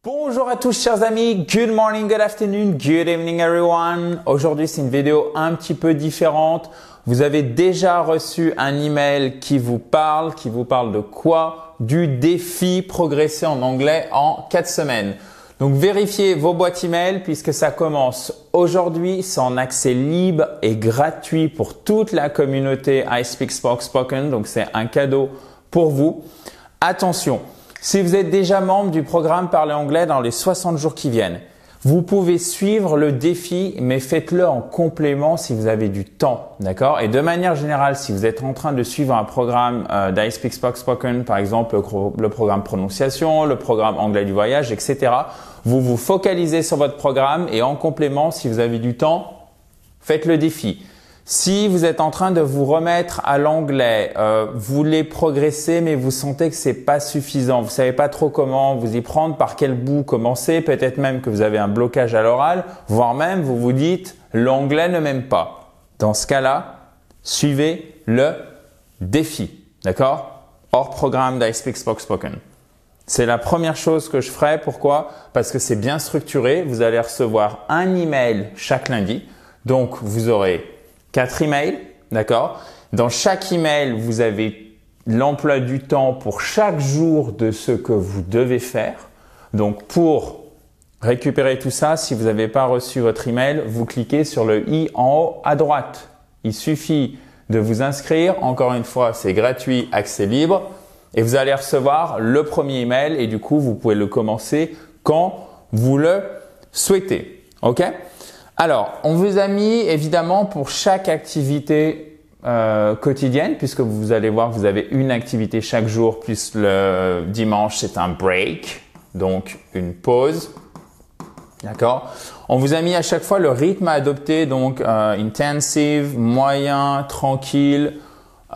Bonjour à tous chers amis, good morning, good afternoon, good evening everyone. Aujourd'hui c'est une vidéo un petit peu différente. Vous avez déjà reçu un email qui vous parle de quoi? Du défi progresser en anglais en 4 semaines. Donc vérifiez vos boîtes email puisque ça commence aujourd'hui, c'est en accès libre et gratuit pour toute la communauté I Speak Spoken, donc c'est un cadeau pour vous. Attention! Si vous êtes déjà membre du programme Parler anglais dans les 60 jours qui viennent, vous pouvez suivre le défi, mais faites-le en complément si vous avez du temps, d'accord? Et de manière générale, si vous êtes en train de suivre un programme d'I Speak Spoken, par exemple le programme prononciation, le programme anglais du voyage, etc., vous vous focalisez sur votre programme et en complément, si vous avez du temps, faites le défi. Si vous êtes en train de vous remettre à l'anglais, vous voulez progresser mais vous sentez que c'est pas suffisant, vous savez pas trop comment vous y prendre, par quel bout commencer, peut-être même que vous avez un blocage à l'oral, voire même vous vous dites l'anglais ne m'aime pas. Dans ce cas-là, suivez le défi, d'accord? Hors programme d'I Speak Spoken. C'est la première chose que je ferai. Pourquoi? Parce que c'est bien structuré. Vous allez recevoir un email chaque lundi. Donc, vous aurez 4 emails, d'accord? Dans chaque email, vous avez l'emploi du temps pour chaque jour de ce que vous devez faire. Donc, pour récupérer tout ça, si vous n'avez pas reçu votre email, vous cliquez sur le i en haut à droite. Il suffit de vous inscrire. Encore une fois, c'est gratuit, accès libre. Et vous allez recevoir le premier email et du coup, vous pouvez le commencer quand vous le souhaitez. OK? Alors, on vous a mis évidemment pour chaque activité quotidienne, puisque vous allez voir, vous avez une activité chaque jour, plus le dimanche, c'est un break, donc une pause. D'accord? On vous a mis à chaque fois le rythme à adopter, donc intensive, moyen, tranquille,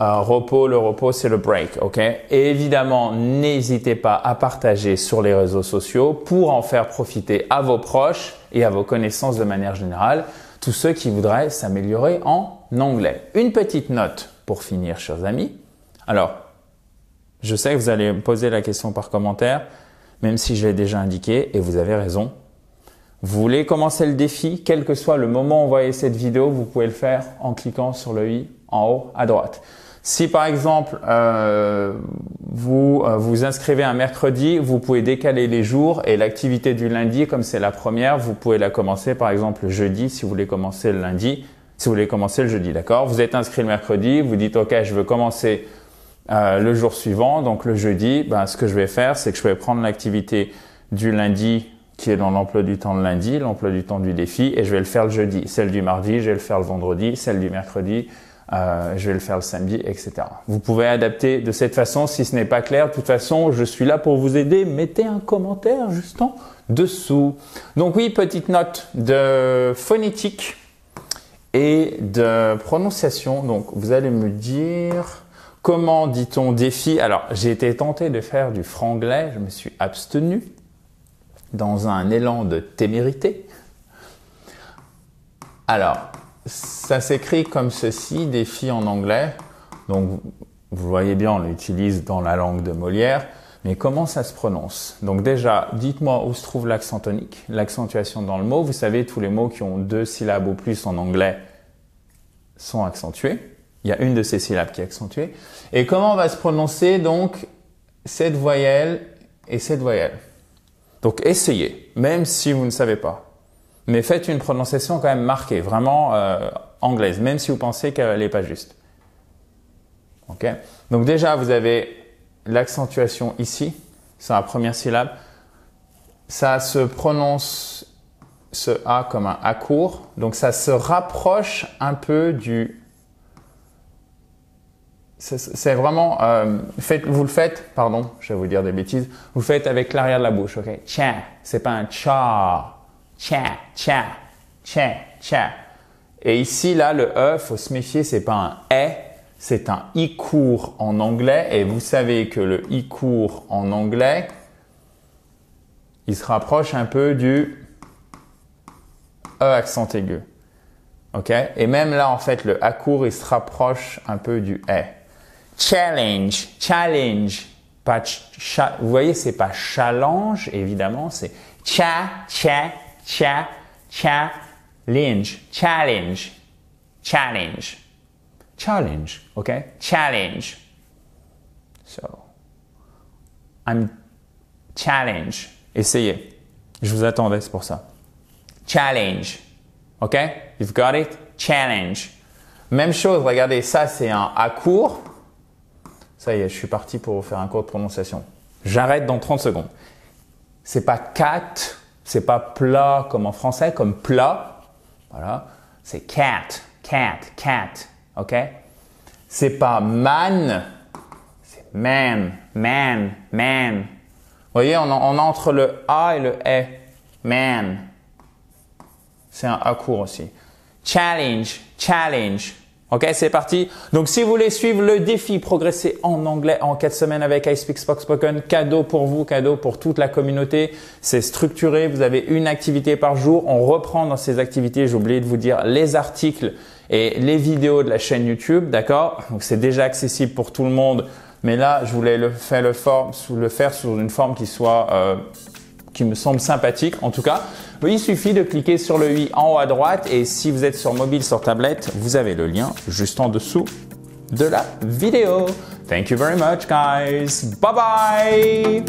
repos. Le repos, c'est le break. OK? Et évidemment, n'hésitez pas à partager sur les réseaux sociaux pour en faire profiter à vos proches et à vos connaissances de manière générale, tous ceux qui voudraient s'améliorer en anglais. Une petite note pour finir, chers amis. Alors, je sais que vous allez me poser la question par commentaire, même si je l'ai déjà indiqué, et vous avez raison. Vous voulez commencer le défi, quel que soit le moment où vous voyez cette vidéo, vous pouvez le faire en cliquant sur le i en haut à droite. Si par exemple, vous vous inscrivez un mercredi, vous pouvez décaler les jours et l'activité du lundi, comme c'est la première, vous pouvez la commencer par exemple le jeudi si vous voulez commencer le lundi, si vous voulez commencer le jeudi, d'accord? Vous êtes inscrit le mercredi, vous dites OK, je veux commencer le jour suivant, donc le jeudi, ce que je vais faire, c'est que je vais prendre l'activité du lundi qui est dans l'emploi du temps de lundi, l'emploi du temps du défi, et je vais le faire le jeudi. Celle du mardi, je vais le faire le vendredi, celle du mercredi, je vais le faire le samedi, etc. Vous pouvez adapter de cette façon si ce n'est pas clair. De toute façon, je suis là pour vous aider. Mettez un commentaire juste en dessous. Donc oui, petite note de phonétique et de prononciation. Donc vous allez me dire comment dit-on défi. Alors j'ai été tenté de faire du franglais, je me suis abstenu dans un élan de témérité. Alors, ça s'écrit comme ceci, défi en anglais. Donc, vous voyez bien, on l'utilise dans la langue de Molière. Mais comment ça se prononce? Donc déjà, dites-moi où se trouve l'accent tonique, l'accentuation dans le mot. Vous savez, tous les mots qui ont 2 syllabes ou plus en anglais sont accentués. Il y a une de ces syllabes qui est accentuée. Et comment va se prononcer donc cette voyelle et cette voyelle? Donc, essayez, même si vous ne savez pas. Mais faites une prononciation quand même marquée, vraiment anglaise, même si vous pensez qu'elle n'est pas juste. OK? Donc déjà, vous avez l'accentuation ici, c'est la première syllabe. Ça se prononce ce A comme un A court. Donc ça se rapproche un peu du... C'est vraiment... vous le faites, pardon, je vais vous dire des bêtises, vous le faites avec l'arrière de la bouche, OK? Tcha, c'est pas un tcha. Tcha, tcha, tcha, tcha. Et ici, là, le E, faut se méfier, c'est pas un E, c'est un I court en anglais. Et vous savez que le I court en anglais, il se rapproche un peu du E accent aigu. OK? Et même là, en fait, le A court, il se rapproche un peu du E. Challenge, challenge. pas vous voyez, c'est pas challenge, évidemment, c'est challenge, okay? Challenge. So, I'm challenge. Essayez. Je vous attendais, c'est pour ça. Challenge. OK? You've got it? Challenge. Même chose, regardez, ça c'est un A court. Ça y est, je suis parti pour vous faire un cours de prononciation. J'arrête dans 30 secondes. C'est pas cat, c'est pas plat comme en français, comme plat. Voilà. C'est cat. OK? C'est pas man, c'est man. Vous voyez, on a entre le A et le E. Man. C'est un A court aussi. Challenge. OK, c'est parti. Donc, si vous voulez suivre le défi progresser en anglais en 4 semaines avec iSpeak Spoken, cadeau pour vous, cadeau pour toute la communauté. C'est structuré. Vous avez une activité par jour. On reprend dans ces activités. J'ai oublié de vous dire les articles et les vidéos de la chaîne YouTube. D'accord? Donc, c'est déjà accessible pour tout le monde. Mais là, je voulais le faire sous une forme qui me semble sympathique en tout cas. Il suffit de cliquer sur le i en haut à droite et si vous êtes sur mobile, sur tablette, vous avez le lien juste en dessous de la vidéo. Thank you very much guys. Bye bye.